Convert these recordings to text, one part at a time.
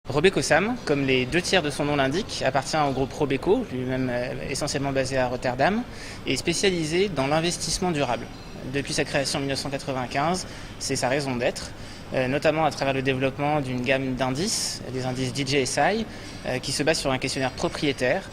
Robeco-Sam, comme les 2 tiers de son nom l'indique, appartient au groupe Robeco, lui-même essentiellement basé à Rotterdam, et spécialisé dans l'investissement durable. Depuis sa création en 1995, c'est sa raison d'être, notamment à travers le développement d'une gamme d'indices, les indices DJSI, qui se basent sur un questionnaire propriétaire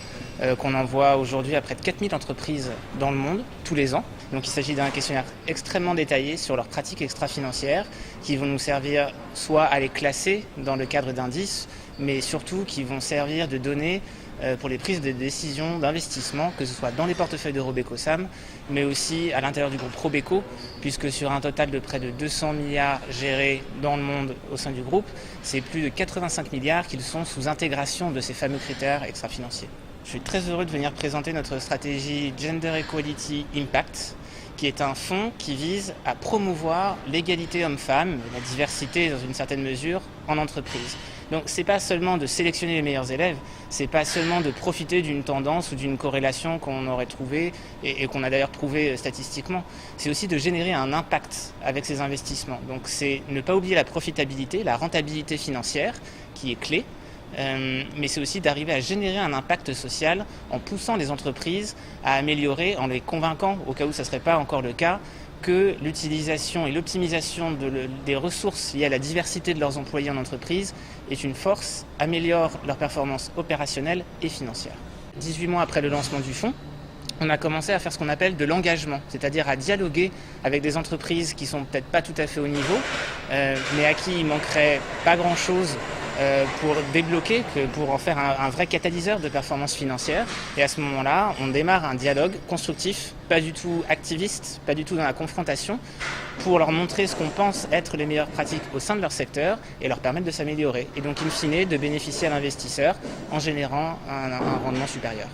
qu'on envoie aujourd'hui à près de 4000 entreprises dans le monde, tous les ans. Donc il s'agit d'un questionnaire extrêmement détaillé sur leurs pratiques extra-financières qui vont nous servir soit à les classer dans le cadre d'indices, mais surtout qui vont servir de données pour les prises de décisions d'investissement, que ce soit dans les portefeuilles de Robeco-Sam, mais aussi à l'intérieur du groupe Robeco, puisque sur un total de près de 200 milliards gérés dans le monde au sein du groupe, c'est plus de 85 milliards qui sont sous intégration de ces fameux critères extra-financiers. Je suis très heureux de venir présenter notre stratégie Gender Equality Impact, qui est un fonds qui vise à promouvoir l'égalité homme-femme, la diversité dans une certaine mesure, en entreprise. Donc c'est pas seulement de sélectionner les meilleurs élèves, c'est pas seulement de profiter d'une tendance ou d'une corrélation qu'on aurait trouvée et qu'on a d'ailleurs prouvé statistiquement, c'est aussi de générer un impact avec ces investissements. Donc c'est ne pas oublier la profitabilité, la rentabilité financière qui est clé, mais c'est aussi d'arriver à générer un impact social en poussant les entreprises à améliorer, en les convainquant, au cas où ça ne serait pas encore le cas, que l'utilisation et l'optimisation des ressources liées à la diversité de leurs employés en entreprise est une force, améliore leur performance opérationnelle et financière. 18 mois après le lancement du fonds, on a commencé à faire ce qu'on appelle de l'engagement, c'est-à-dire à dialoguer avec des entreprises qui ne sont peut-être pas tout à fait au niveau, mais à qui il manquerait pas grand-chose pour débloquer, pour en faire un vrai catalyseur de performance financière. Et à ce moment-là, on démarre un dialogue constructif, pas du tout activiste, pas du tout dans la confrontation, pour leur montrer ce qu'on pense être les meilleures pratiques au sein de leur secteur et leur permettre de s'améliorer. Et donc, in fine, de bénéficier à l'investisseur en générant un rendement supérieur.